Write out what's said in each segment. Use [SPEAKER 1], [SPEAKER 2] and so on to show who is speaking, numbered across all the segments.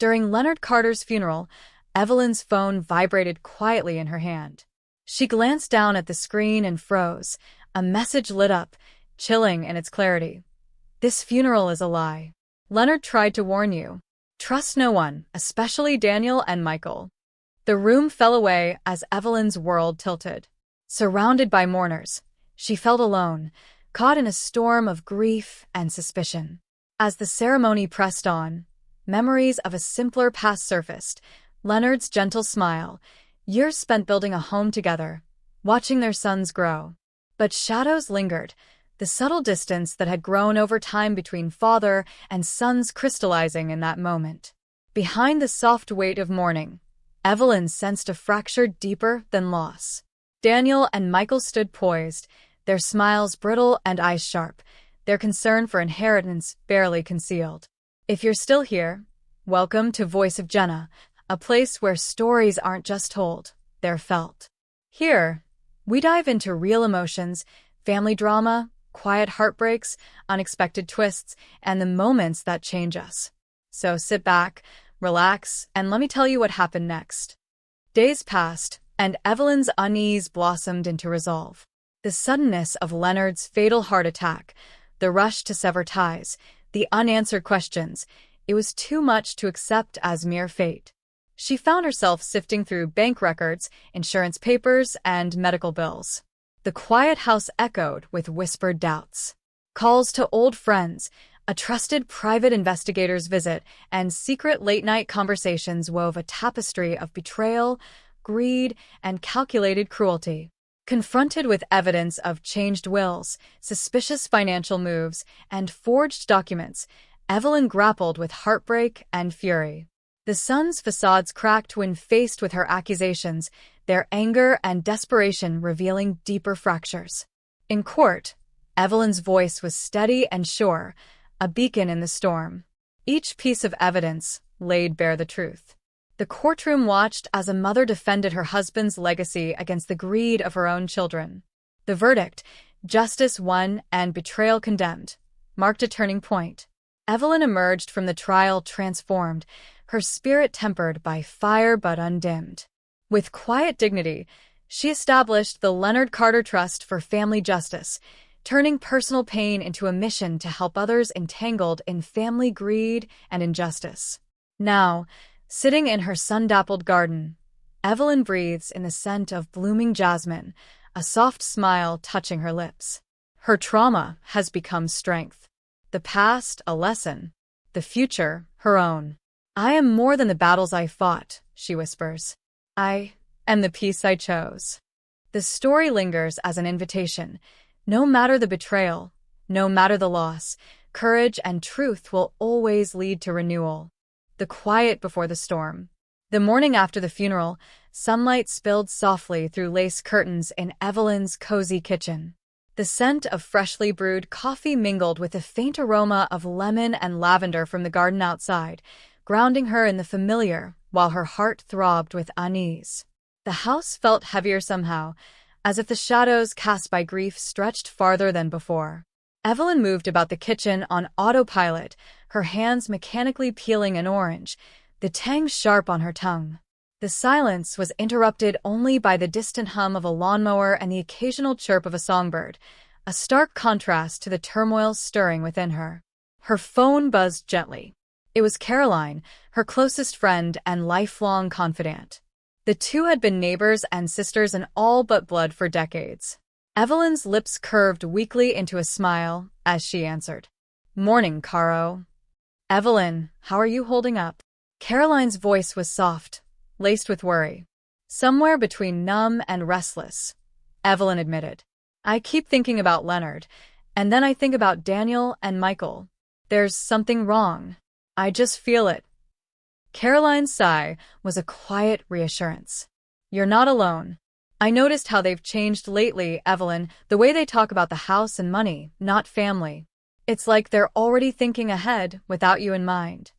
[SPEAKER 1] During Leonard Carter's funeral, Evelyn's phone vibrated quietly in her hand. She glanced down at the screen and froze. A message lit up, chilling in its clarity. "This funeral is a lie. Leonard tried to warn you. Trust no one, especially Daniel and Michael." The room fell away as Evelyn's world tilted. Surrounded by mourners, she felt alone, caught in a storm of grief and suspicion. As the ceremony pressed on, memories of a simpler past surfaced. Leonard's gentle smile, years spent building a home together, watching their sons grow. But shadows lingered, the subtle distance that had grown over time between father and sons crystallizing in that moment. Behind the soft weight of mourning, Evelyn sensed a fracture deeper than loss. Daniel and Michael stood poised, their smiles brittle and eyes sharp, their concern for inheritance barely concealed. If you're still here, welcome to Voice of Jenna, a place where stories aren't just told, they're felt. Here, we dive into real emotions, family drama, quiet heartbreaks, unexpected twists, and the moments that change us. So sit back, relax, and let me tell you what happened next. Days passed, and Evelyn's unease blossomed into resolve. The suddenness of Leonard's fatal heart attack, the rush to sever ties, the unanswered questions, it was too much to accept as mere fate. She found herself sifting through bank records, insurance papers, and medical bills. The quiet house echoed with whispered doubts. Calls to old friends, a trusted private investigator's visit, and secret late-night conversations wove a tapestry of betrayal, greed, and calculated cruelty. Confronted with evidence of changed wills, suspicious financial moves, and forged documents, Evelyn grappled with heartbreak and fury. The sons' facades cracked when faced with her accusations, their anger and desperation revealing deeper fractures. In court, Evelyn's voice was steady and sure, a beacon in the storm. Each piece of evidence laid bare the truth. The courtroom watched as a mother defended her husband's legacy against the greed of her own children. The verdict, justice won and betrayal condemned, marked a turning point. Evelyn emerged from the trial transformed, her spirit tempered by fire but undimmed. With quiet dignity, she established the Leonard Carter Trust for Family Justice, turning personal pain into a mission to help others entangled in family greed and injustice. Now, sitting in her sun-dappled garden, Evelyn breathes in the scent of blooming jasmine, a soft smile touching her lips. Her trauma has become strength. The past, a lesson. The future, her own. "I am more than the battles I fought," she whispers. "I am the peace I chose." The story lingers as an invitation. No matter the betrayal, no matter the loss, courage and truth will always lead to renewal. The quiet before the storm. The morning after the funeral, sunlight spilled softly through lace curtains in Evelyn's cozy kitchen. The scent of freshly brewed coffee mingled with the faint aroma of lemon and lavender from the garden outside, grounding her in the familiar while her heart throbbed with unease. The house felt heavier somehow, as if the shadows cast by grief stretched farther than before. Evelyn moved about the kitchen on autopilot, her hands mechanically peeling an orange, the tang sharp on her tongue. The silence was interrupted only by the distant hum of a lawnmower and the occasional chirp of a songbird, a stark contrast to the turmoil stirring within her. Her phone buzzed gently. It was Caroline, her closest friend and lifelong confidant. The two had been neighbors and sisters in all but blood for decades. Evelyn's lips curved weakly into a smile as she answered. "Morning, Caro." "Evelyn, how are you holding up?" Caroline's voice was soft, laced with worry. "Somewhere between numb and restless," Evelyn admitted. "I keep thinking about Leonard, and then I think about Daniel and Michael. There's something wrong. I just feel it." Caroline's sigh was a quiet reassurance. "You're not alone. I noticed how they've changed lately, Evelyn, the way they talk about the house and money, not family. It's like they're already thinking ahead without you in mind."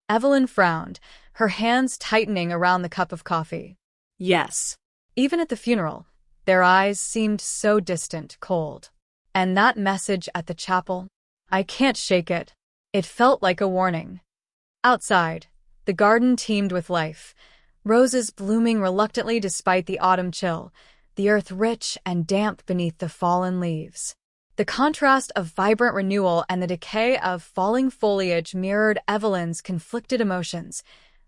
[SPEAKER 1] Evelyn frowned, her hands tightening around the cup of coffee. "Yes." Even at the funeral, their eyes seemed so distant, cold. And that message at the chapel? I can't shake it. It felt like a warning. Outside, The garden teemed with life, roses blooming reluctantly despite the autumn chill, the earth rich and damp beneath the fallen leaves. The contrast of vibrant renewal and the decay of falling foliage mirrored Evelyn's conflicted emotions,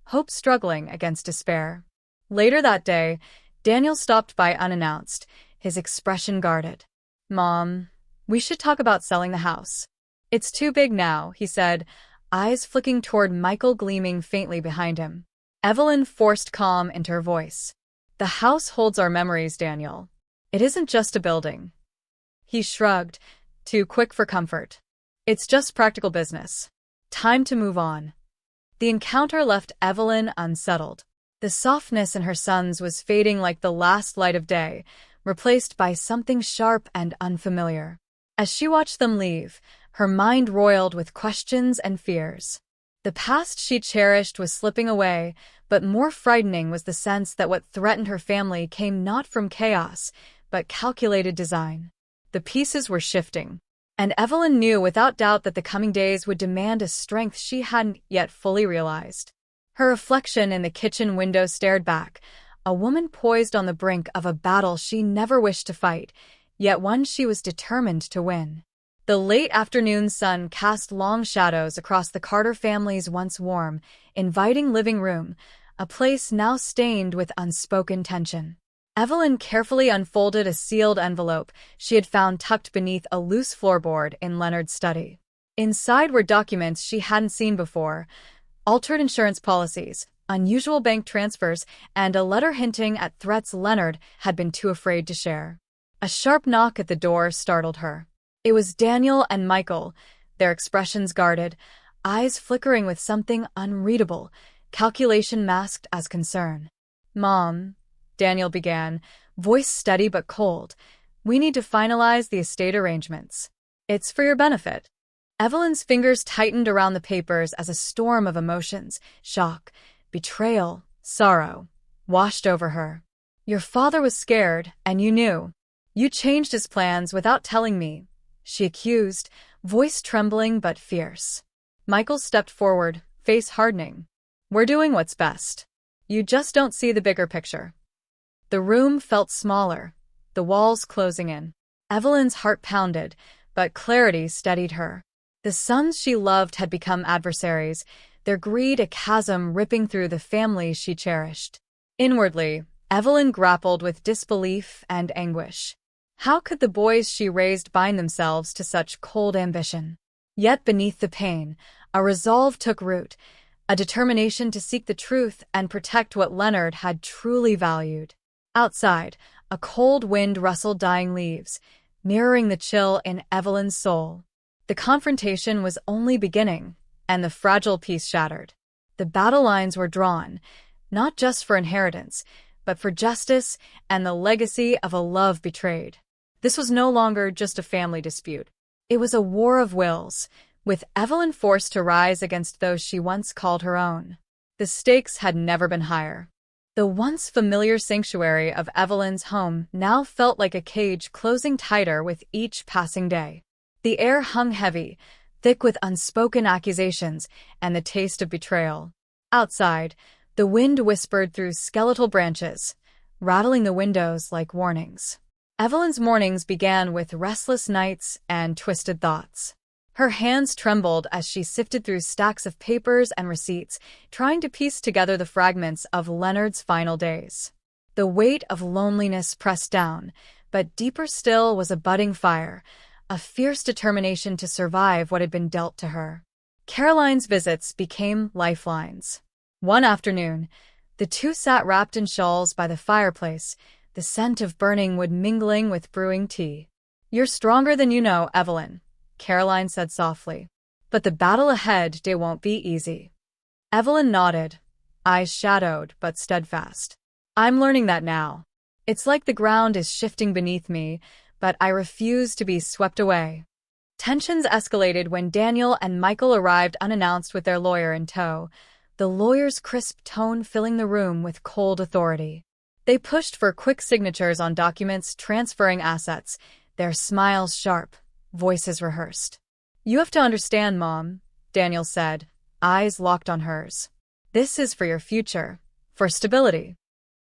[SPEAKER 1] hope struggling against despair. Later that day, Daniel stopped by unannounced, his expression guarded. "Mom, we should talk about selling the house." "It's too big now," he said, eyes flicking toward Michael gleaming faintly behind him. Evelyn forced calm into her voice. "The house holds our memories, Daniel. It isn't just a building." He shrugged, too quick for comfort. "It's just practical business. Time to move on." The encounter left Evelyn unsettled. The softness in her sons was fading like the last light of day, replaced by something sharp and unfamiliar. As she watched them leave, her mind roiled with questions and fears. The past she cherished was slipping away, but more frightening was the sense that what threatened her family came not from chaos, but calculated design. The pieces were shifting, and Evelyn knew without doubt that the coming days would demand a strength she hadn't yet fully realized. Her reflection in the kitchen window stared back, a woman poised on the brink of a battle she never wished to fight, yet one she was determined to win. The late afternoon sun cast long shadows across the Carter family's once warm, inviting living room, a place now stained with unspoken tension. Evelyn carefully unfolded a sealed envelope she had found tucked beneath a loose floorboard in Leonard's study. Inside were documents she hadn't seen before, altered insurance policies, unusual bank transfers, and a letter hinting at threats Leonard had been too afraid to share. A sharp knock at the door startled her. It was Daniel and Michael, their expressions guarded, eyes flickering with something unreadable, calculation masked as concern. "Mom," Daniel began, voice steady but cold, "we need to finalize the estate arrangements. It's for your benefit." Evelyn's fingers tightened around the papers as a storm of emotions, shock, betrayal, sorrow, washed over her. "Your father was scared, and you knew. You changed his plans without telling me," she accused, voice trembling but fierce. Michael stepped forward, face hardening. "We're doing what's best. You just don't see the bigger picture." The room felt smaller, the walls closing in. Evelyn's heart pounded, but clarity steadied her. The sons she loved had become adversaries, their greed a chasm ripping through the family she cherished. Inwardly, Evelyn grappled with disbelief and anguish. How could the boys she raised bind themselves to such cold ambition? Yet beneath the pain, a resolve took root, a determination to seek the truth and protect what Leonard had truly valued. Outside, a cold wind rustled dying leaves, mirroring the chill in Evelyn's soul. The confrontation was only beginning, and the fragile peace shattered. The battle lines were drawn, not just for inheritance, but for justice and the legacy of a love betrayed. This was no longer just a family dispute. It was a war of wills, with Evelyn forced to rise against those she once called her own. The stakes had never been higher. The once familiar sanctuary of Evelyn's home now felt like a cage closing tighter with each passing day. The air hung heavy, thick with unspoken accusations and the taste of betrayal. Outside, the wind whispered through skeletal branches, rattling the windows like warnings. Evelyn's mornings began with restless nights and twisted thoughts. Her hands trembled as she sifted through stacks of papers and receipts, trying to piece together the fragments of Leonard's final days. The weight of loneliness pressed down, but deeper still was a budding fire, a fierce determination to survive what had been dealt to her. Caroline's visits became lifelines. One afternoon, the two sat wrapped in shawls by the fireplace, the scent of burning wood mingling with brewing tea. "You're stronger than you know, Evelyn," Caroline said softly. "But the battle ahead, it won't be easy." Evelyn nodded, eyes shadowed but steadfast. "I'm learning that now. It's like the ground is shifting beneath me, but I refuse to be swept away." Tensions escalated when Daniel and Michael arrived unannounced with their lawyer in tow, the lawyer's crisp tone filling the room with cold authority. They pushed for quick signatures on documents transferring assets, their smiles sharp, voices rehearsed. "You have to understand, Mom," Daniel said, eyes locked on hers. This is for your future, for stability.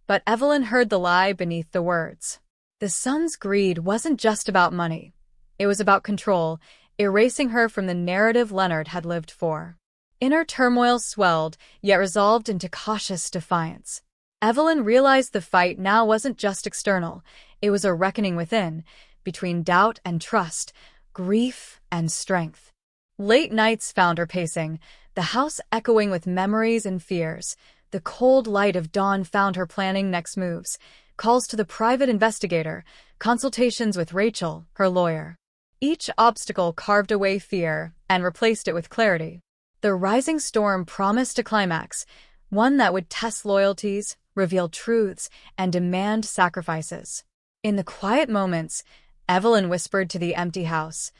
[SPEAKER 1] But Evelyn heard the lie beneath the words. The son's greed wasn't just about money. It was about control, erasing her from the narrative Leonard had lived for. Inner turmoil swelled, yet resolved into cautious defiance. Evelyn realized the fight now wasn't just external. It was a reckoning within, between doubt and trust, grief and strength. Late nights found her pacing, the house echoing with memories and fears. The cold light of dawn found her planning next moves, calls to the private investigator, consultations with Rachel, her lawyer. Each obstacle carved away fear and replaced it with clarity. The rising storm promised a climax, one that would test loyalties, reveal truths, and demand sacrifices. In the quiet moments, Evelyn whispered to the empty house,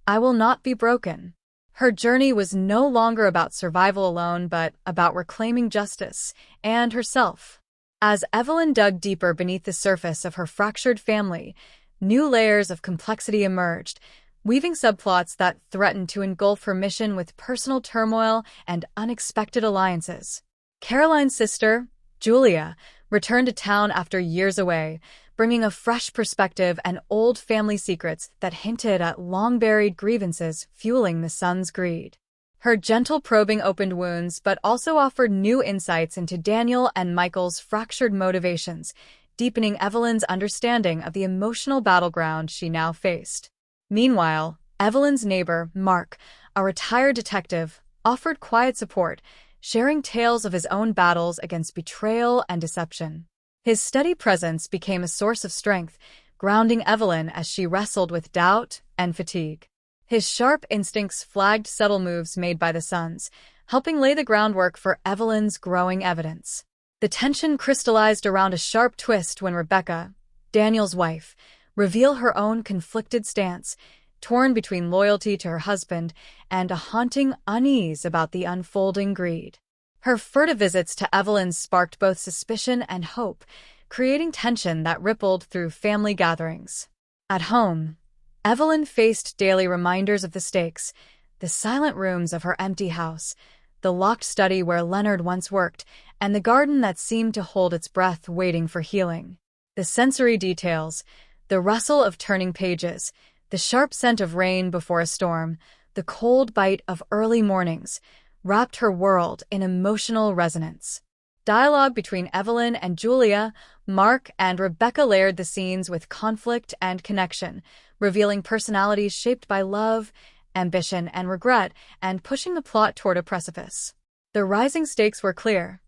[SPEAKER 1] "I will not be broken." Her journey was no longer about survival alone, but about reclaiming justice and herself. As Evelyn dug deeper beneath the surface of her fractured family, new layers of complexity emerged, weaving subplots that threatened to engulf her mission with personal turmoil and unexpected alliances. Caroline's sister, Julia, returned to town after years away, bringing a fresh perspective and old family secrets that hinted at long-buried grievances fueling the son's greed. Her gentle probing opened wounds but also offered new insights into Daniel and Michael's fractured motivations, deepening Evelyn's understanding of the emotional battleground she now faced. Meanwhile, Evelyn's neighbor, Mark, a retired detective, offered quiet support, sharing tales of his own battles against betrayal and deception. His steady presence became a source of strength, grounding Evelyn as she wrestled with doubt and fatigue. His sharp instincts flagged subtle moves made by the sons, helping lay the groundwork for Evelyn's growing evidence. The tension crystallized around a sharp twist when Rebecca, Daniel's wife, revealed her own conflicted stance, torn between loyalty to her husband and a haunting unease about the unfolding greed. Her furtive visits to Evelyn sparked both suspicion and hope, creating tension that rippled through family gatherings. At home, Evelyn faced daily reminders of the stakes, the silent rooms of her empty house, the locked study where Leonard once worked, and the garden that seemed to hold its breath waiting for healing. The sensory details, the rustle of turning pages, the sharp scent of rain before a storm, the cold bite of early mornings, wrapped her world in emotional resonance. Dialogue between Evelyn and Julia, Mark and Rebecca layered the scenes with conflict and connection, revealing personalities shaped by love, ambition, and regret, and pushing the plot toward a precipice. The rising stakes were clear.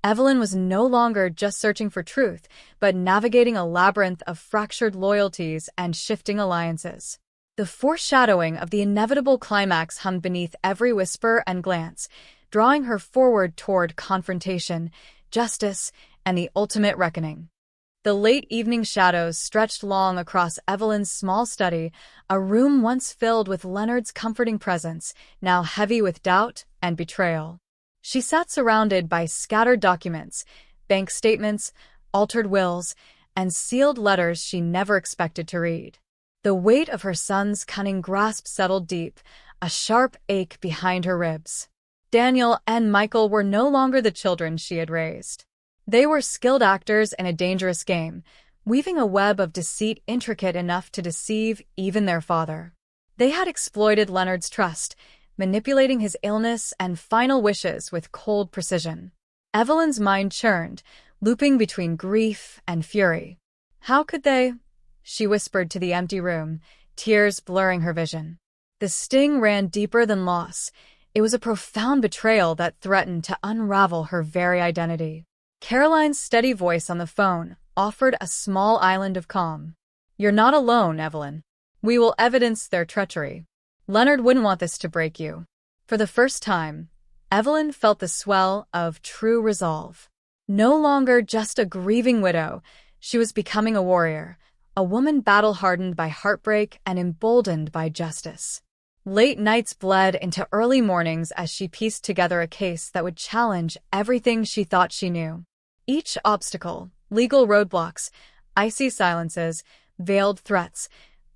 [SPEAKER 1] Evelyn was no longer just searching for truth, but navigating a labyrinth of fractured loyalties and shifting alliances. The foreshadowing of the inevitable climax hung beneath every whisper and glance, drawing her forward toward confrontation, justice, and the ultimate reckoning. The late evening shadows stretched long across Evelyn's small study, a room once filled with Leonard's comforting presence, now heavy with doubt and betrayal. She sat surrounded by scattered documents, bank statements, altered wills, and sealed letters she never expected to read. The weight of her son's cunning grasp settled deep, a sharp ache behind her ribs. Daniel and Michael were no longer the children she had raised. They were skilled actors in a dangerous game, weaving a web of deceit intricate enough to deceive even their father. They had exploited Leonard's trust, manipulating his illness and final wishes with cold precision. Evelyn's mind churned, looping between grief and fury. How could they? She whispered to the empty room, tears blurring her vision. The sting ran deeper than loss. It was a profound betrayal that threatened to unravel her very identity. Caroline's steady voice on the phone offered a small island of calm. "You're not alone, Evelyn. We will evidence their treachery. Leonard wouldn't want this to break you." For the first time, Evelyn felt the swell of true resolve. No longer just a grieving widow, she was becoming a warrior, a woman battle-hardened by heartbreak and emboldened by justice. Late nights bled into early mornings as she pieced together a case that would challenge everything she thought she knew. Each obstacle, legal roadblocks, icy silences, veiled threats,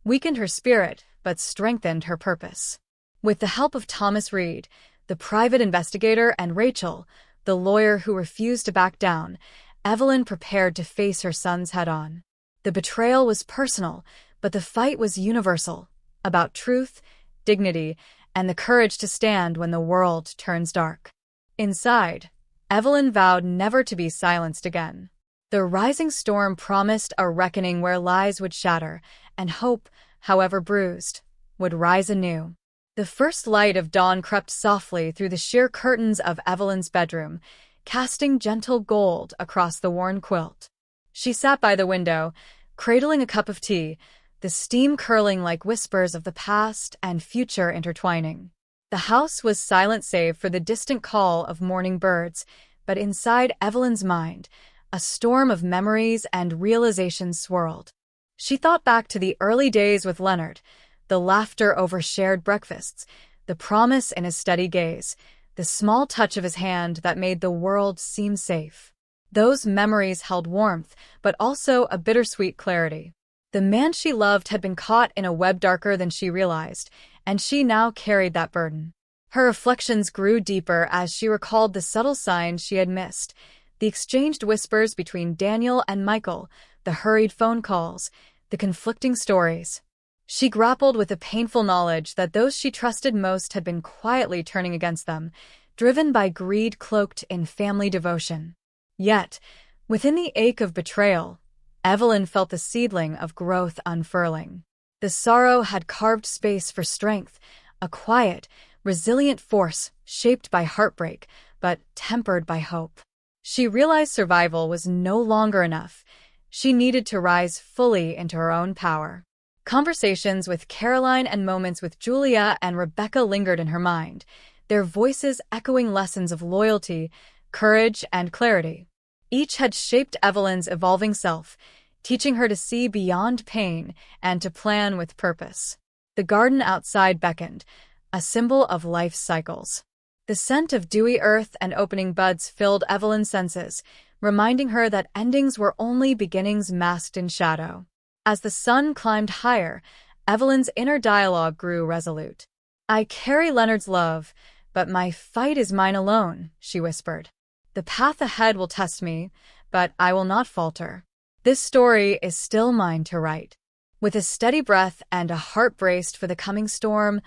[SPEAKER 1] weakened her spirit but strengthened her purpose. With the help of Thomas Reed, the private investigator, and Rachel, the lawyer who refused to back down, Evelyn prepared to face her sons head-on. The betrayal was personal, but the fight was universal, about truth, dignity, and the courage to stand when the world turns dark. Inside, Evelyn vowed never to be silenced again. The rising storm promised a reckoning where lies would shatter, and hope, however bruised, would rise anew. The first light of dawn crept softly through the sheer curtains of Evelyn's bedroom, casting gentle gold across the worn quilt. She sat by the window, cradling a cup of tea, the steam curling like whispers of the past and future intertwining. The house was silent save for the distant call of morning birds, but inside Evelyn's mind, a storm of memories and realizations swirled. She thought back to the early days with Leonard, the laughter over shared breakfasts, the promise in his steady gaze, the small touch of his hand that made the world seem safe. Those memories held warmth, but also a bittersweet clarity. The man she loved had been caught in a web darker than she realized, and she now carried that burden. Her reflections grew deeper as she recalled the subtle signs she had missed, the exchanged whispers between Daniel and Michael, the hurried phone calls, the conflicting stories. She grappled with the painful knowledge that those she trusted most had been quietly turning against them, driven by greed cloaked in family devotion. Yet, within the ache of betrayal, Evelyn felt the seedling of growth unfurling. The sorrow had carved space for strength, a quiet, resilient force shaped by heartbreak, but tempered by hope. She realized survival was no longer enough. She needed to rise fully into her own power. Conversations with Caroline and moments with Julia and Rebecca lingered in her mind, their voices echoing lessons of loyalty, courage, and clarity. Each had shaped Evelyn's evolving self, teaching her to see beyond pain and to plan with purpose. The garden outside beckoned, a symbol of life's cycles. The scent of dewy earth and opening buds filled Evelyn's senses, reminding her that endings were only beginnings masked in shadow. As the sun climbed higher, Evelyn's inner dialogue grew resolute. "I carry Leonard's love, but my fight is mine alone," she whispered. "The path ahead will test me, but I will not falter. This story is still mine to write." With a steady breath and a heart braced for the coming storm,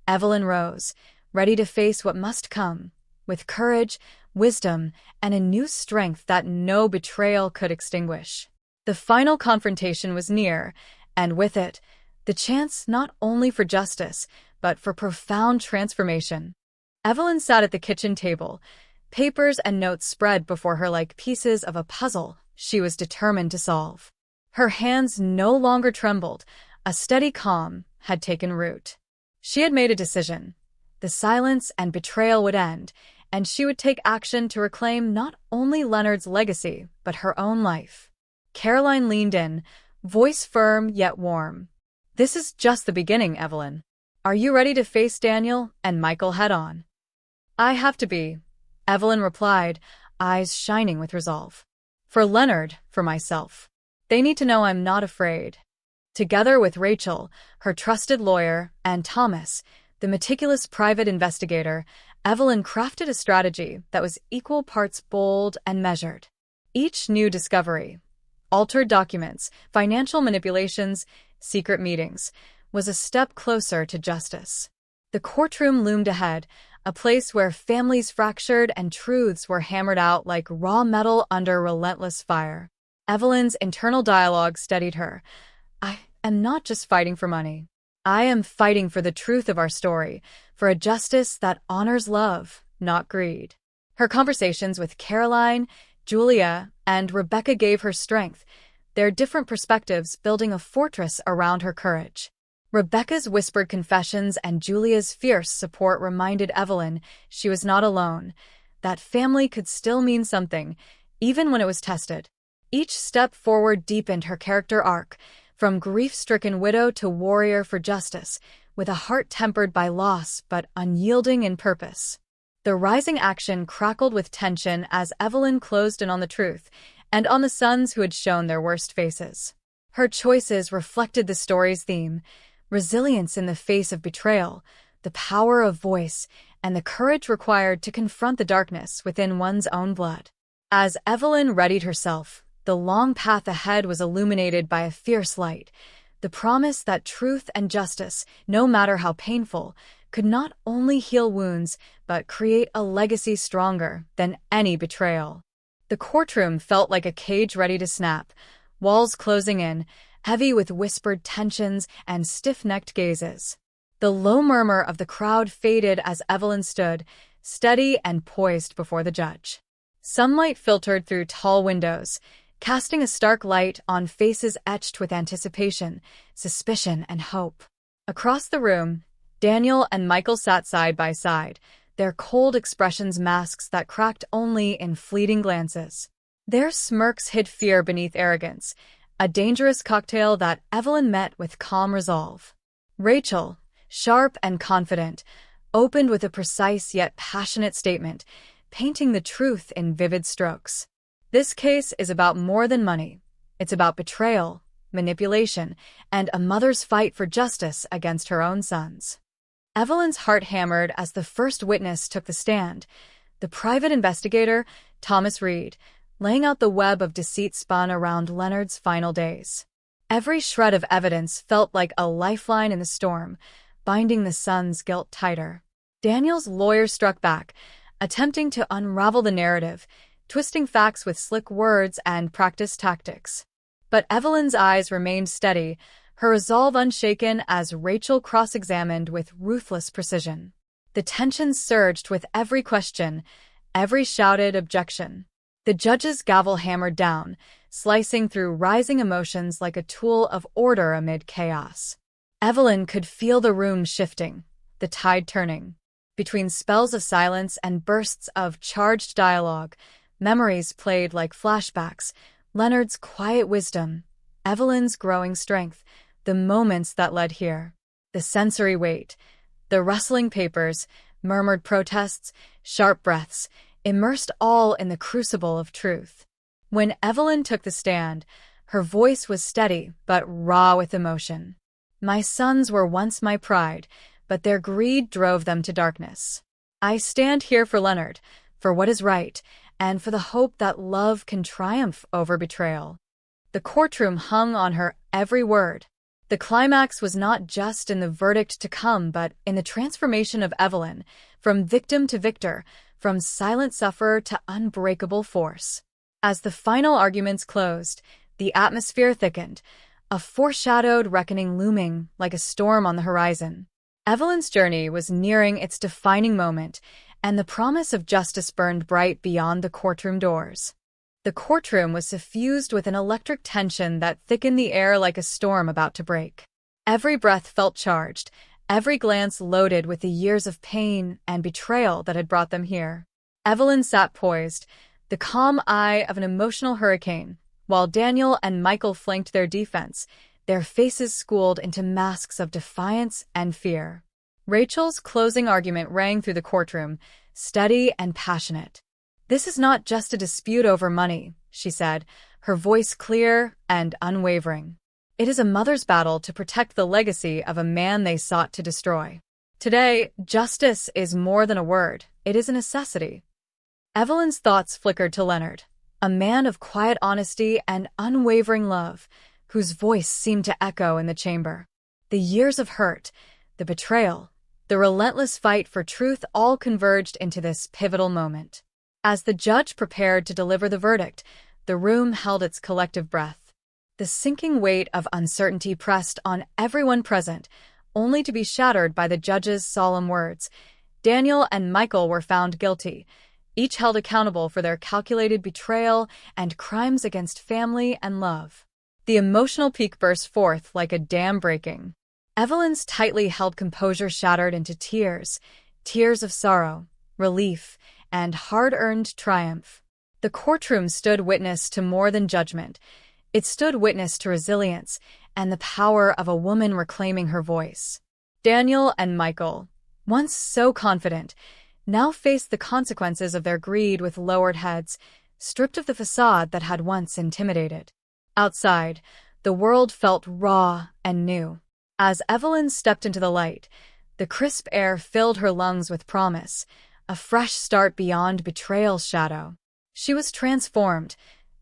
[SPEAKER 1] Evelyn rose, ready to face what must come, with courage, wisdom, and a new strength that no betrayal could extinguish. The final confrontation was near, and with it, the chance not only for justice, but for profound transformation. Evelyn sat at the kitchen table, papers and notes spread before her like pieces of a puzzle she was determined to solve. Her hands no longer trembled, a steady calm had taken root. She had made a decision. The silence and betrayal would end, and she would take action to reclaim not only Leonard's legacy, but her own life. Caroline leaned in, voice firm yet warm. "This is just the beginning, Evelyn. Are you ready to face Daniel and Michael head-on?" "I have to be," Evelyn replied, eyes shining with resolve. "For Leonard, for myself. They need to know I'm not afraid." Together with Rachel, her trusted lawyer, and Thomas, the meticulous private investigator, Evelyn crafted a strategy that was equal parts bold and measured. Each new discovery, altered documents, financial manipulations, secret meetings, was a step closer to justice. The courtroom loomed ahead, a place where families fractured and truths were hammered out like raw metal under relentless fire. Evelyn's internal dialogue steadied her. "I am not just fighting for money. I am fighting for the truth of our story, for a justice that honors love, not greed." Her conversations with Caroline, Julia, and Rebecca gave her strength, their different perspectives building a fortress around her courage. Rebecca's whispered confessions and Julia's fierce support reminded Evelyn she was not alone, that family could still mean something, even when it was tested. Each step forward deepened her character arc, from grief-stricken widow to warrior for justice, with a heart tempered by loss but unyielding in purpose. The rising action crackled with tension as Evelyn closed in on the truth, and on the sons who had shown their worst faces. Her choices reflected the story's theme: resilience in the face of betrayal, the power of voice, and the courage required to confront the darkness within one's own blood. As Evelyn readied herself, the long path ahead was illuminated by a fierce light, the promise that truth and justice, no matter how painful, could not only heal wounds but create a legacy stronger than any betrayal. The courtroom felt like a cage ready to snap, walls closing in, heavy with whispered tensions and stiff-necked gazes. The low murmur of the crowd faded as Evelyn stood, steady and poised before the judge. Sunlight filtered through tall windows, casting a stark light on faces etched with anticipation, suspicion, and hope. Across the room, Daniel and Michael sat side by side, their cold expressions masks that cracked only in fleeting glances. Their smirks hid fear beneath arrogance, a dangerous cocktail that Evelyn met with calm resolve. Rachel, sharp and confident, opened with a precise yet passionate statement, painting the truth in vivid strokes. This case is about more than money. It's about betrayal, manipulation, and a mother's fight for justice against her own sons. Evelyn's heart hammered as the first witness took the stand, the private investigator, Thomas Reed, laying out the web of deceit spun around Leonard's final days. Every shred of evidence felt like a lifeline in the storm, binding the son's guilt tighter. Daniel's lawyer struck back, attempting to unravel the narrative, twisting facts with slick words and practiced tactics. But Evelyn's eyes remained steady, her resolve unshaken as Rachel cross-examined with ruthless precision. The tension surged with every question, every shouted objection. The judge's gavel hammered down, slicing through rising emotions like a tool of order amid chaos. Evelyn could feel the room shifting, the tide turning. Between spells of silence and bursts of charged dialogue, memories played like flashbacks, Leonard's quiet wisdom, Evelyn's growing strength, the moments that led here. The sensory weight, the rustling papers, murmured protests, sharp breaths, immersed all in the crucible of truth. When Evelyn took the stand, her voice was steady but raw with emotion. My sons were once my pride, but their greed drove them to darkness. I stand here for Leonard, for what is right, and for the hope that love can triumph over betrayal. The courtroom hung on her every word. The climax was not just in the verdict to come, but in the transformation of Evelyn, from victim to victor, from silent sufferer to unbreakable force. As the final arguments closed, the atmosphere thickened, a foreshadowed reckoning looming like a storm on the horizon. Evelyn's journey was nearing its defining moment, and the promise of justice burned bright beyond the courtroom doors. The courtroom was suffused with an electric tension that thickened the air like a storm about to break. Every breath felt charged, every glance loaded with the years of pain and betrayal that had brought them here. Evelyn sat poised, the calm eye of an emotional hurricane, while Daniel and Michael flanked their defense, their faces schooled into masks of defiance and fear. Rachel's closing argument rang through the courtroom, steady and passionate. "This is not just a dispute over money," she said, her voice clear and unwavering. "It is a mother's battle to protect the legacy of a man they sought to destroy. Today, justice is more than a word, it is a necessity." Evelyn's thoughts flickered to Leonard, a man of quiet honesty and unwavering love, whose voice seemed to echo in the chamber. The years of hurt, the betrayal, the relentless fight for truth all converged into this pivotal moment. As the judge prepared to deliver the verdict, the room held its collective breath. The sinking weight of uncertainty pressed on everyone present, only to be shattered by the judge's solemn words. Daniel and Michael were found guilty, each held accountable for their calculated betrayal and crimes against family and love. The emotional peak burst forth like a dam breaking. Evelyn's tightly held composure shattered into tears, tears of sorrow, relief, and hard-earned triumph. The courtroom stood witness to more than judgment. It stood witness to resilience and the power of a woman reclaiming her voice. Daniel and Michael, once so confident, now faced the consequences of their greed with lowered heads, stripped of the facade that had once intimidated. Outside, the world felt raw and new. As Evelyn stepped into the light, The crisp air filled her lungs with promise, a fresh start beyond betrayal's shadow. She was transformed,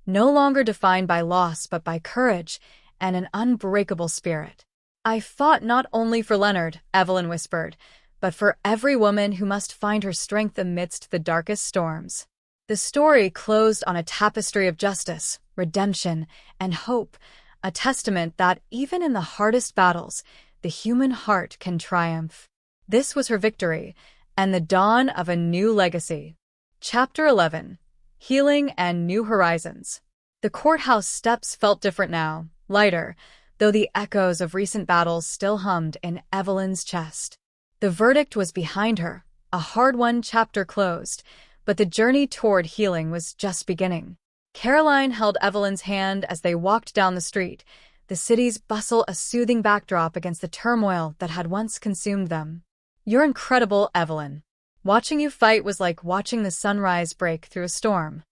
[SPEAKER 1] no longer defined by loss but by courage and an unbreakable spirit. "I fought not only for Leonard," Evelyn whispered, "but for every woman who must find her strength amidst the darkest storms." The story closed on a tapestry of justice, redemption, and hope, a testament that even in the hardest battles, the human heart can triumph. This was her victory, and the dawn of a new legacy. Chapter 11. Healing and New Horizons. The courthouse steps felt different now, lighter, though the echoes of recent battles still hummed in Evelyn's chest. The verdict was behind her, a hard-won chapter closed, but the journey toward healing was just beginning. Caroline held Evelyn's hand as they walked down the street, the city's bustle a soothing backdrop against the turmoil that had once consumed them. "You're incredible, Evelyn. Watching you fight was like watching the sunrise break through a storm."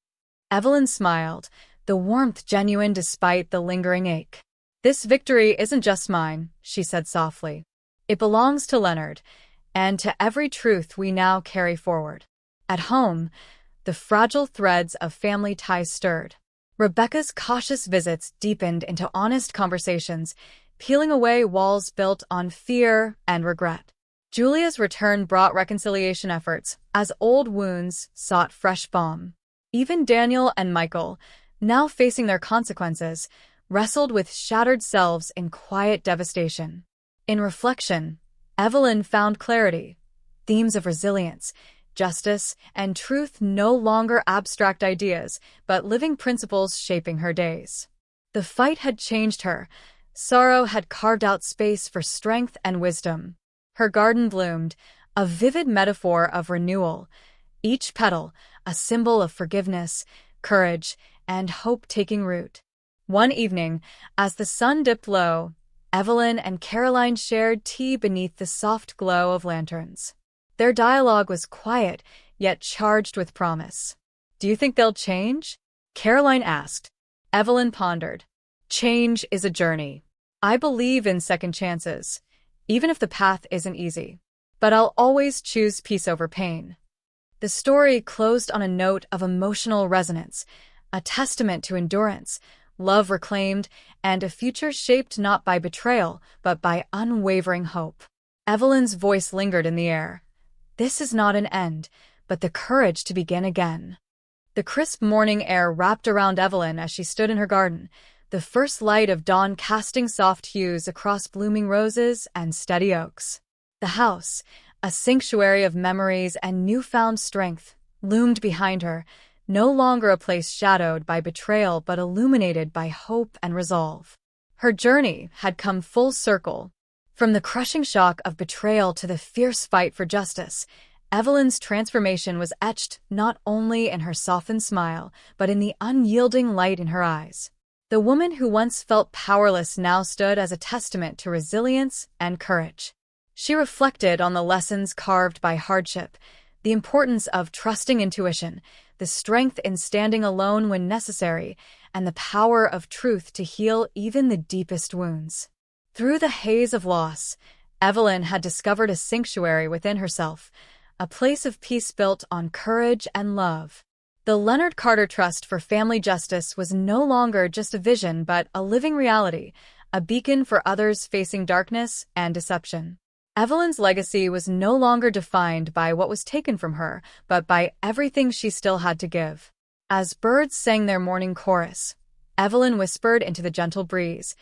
[SPEAKER 1] Evelyn smiled, the warmth genuine despite the lingering ache. "This victory isn't just mine," she said softly. "It belongs to Leonard, and to every truth we now carry forward." At home, the fragile threads of family ties stirred. Rebecca's cautious visits deepened into honest conversations, peeling away walls built on fear and regret. Julia's return brought reconciliation efforts as old wounds sought fresh balm. Even Daniel and Michael, now facing their consequences, wrestled with shattered selves in quiet devastation. In reflection, Evelyn found clarity, themes of resilience, justice, and truth no longer abstract ideas, but living principles shaping her days. The fight had changed her. Sorrow had carved out space for strength and wisdom. Her garden bloomed, a vivid metaphor of renewal, each petal a symbol of forgiveness, courage, and hope taking root. One evening, as the sun dipped low, Evelyn and Caroline shared tea beneath the soft glow of lanterns. Their dialogue was quiet, yet charged with promise. "Do you think they'll change?" Caroline asked. Evelyn pondered. "Change is a journey. I believe in second chances, even if the path isn't easy. But I'll always choose peace over pain." The story closed on a note of emotional resonance, a testament to endurance, love reclaimed, and a future shaped not by betrayal, but by unwavering hope. Evelyn's voice lingered in the air. This is not an end, but the courage to begin again. The crisp morning air wrapped around Evelyn as she stood in her garden, the first light of dawn casting soft hues across blooming roses and steady oaks. The house, a sanctuary of memories and newfound strength, loomed behind her, no longer a place shadowed by betrayal but illuminated by hope and resolve. Her journey had come full circle. From the crushing shock of betrayal to the fierce fight for justice, Evelyn's transformation was etched not only in her softened smile, but in the unyielding light in her eyes. The woman who once felt powerless now stood as a testament to resilience and courage. She reflected on the lessons carved by hardship, the importance of trusting intuition, the strength in standing alone when necessary, and the power of truth to heal even the deepest wounds. Through the haze of loss, Evelyn had discovered a sanctuary within herself, a place of peace built on courage and love. The Leonard Carter Trust for Family Justice was no longer just a vision but a living reality, a beacon for others facing darkness and deception. Evelyn's legacy was no longer defined by what was taken from her, but by everything she still had to give. As birds sang their morning chorus, Evelyn whispered into the gentle breeze,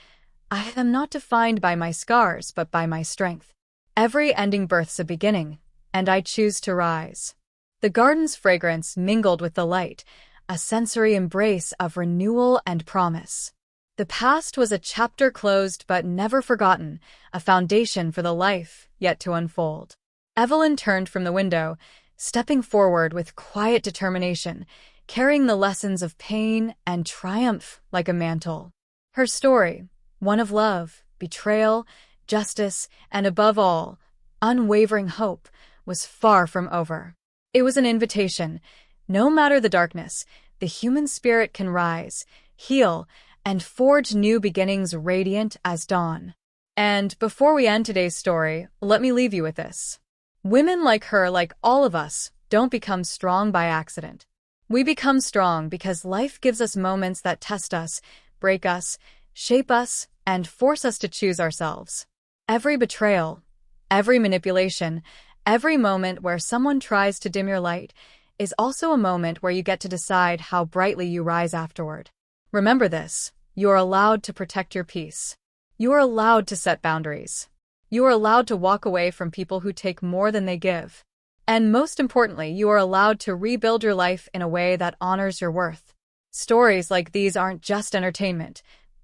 [SPEAKER 1] "I am not defined by my scars, but by my strength. Every ending births a beginning, and I choose to rise." The garden's fragrance mingled with the light, a sensory embrace of renewal and promise. The past was a chapter closed but never forgotten, a foundation for the life yet to unfold. Evelyn turned from the window, stepping forward with quiet determination, carrying the lessons of pain and triumph like a mantle. Her story, one of love, betrayal, justice, and above all, unwavering hope, was far from over. It was an invitation. No matter the darkness, the human spirit can rise, heal, and forge new beginnings radiant as dawn. And before we end today's story, let me leave you with this. Women like her, like all of us, don't become strong by accident. We become strong because life gives us moments that test us, break us, shape us, and force us to choose ourselves. Every betrayal, every manipulation, every moment where someone tries to dim your light is also a moment where you get to decide how brightly you rise afterward. Remember this: you are allowed to protect your peace. You are allowed to set boundaries. You are allowed to walk away from people who take more than they give. And most importantly, you are allowed to rebuild your life in a way that honors your worth. Stories like these aren't just entertainment.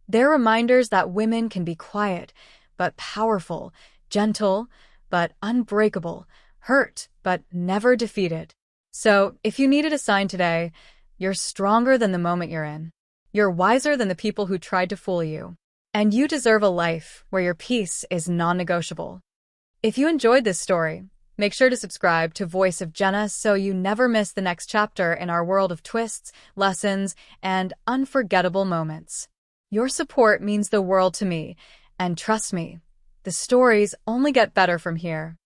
[SPEAKER 1] They're reminders that women can be quiet, but powerful, gentle, but unbreakable, hurt, but never defeated. So, if you needed a sign today, you're stronger than the moment you're in. You're wiser than the people who tried to fool you. And you deserve a life where your peace is non-negotiable. If you enjoyed this story, make sure to subscribe to Voice of Jenna so you never miss the next chapter in our world of twists, lessons, and unforgettable moments. Your support means the world to me, and trust me, the stories only get better from here.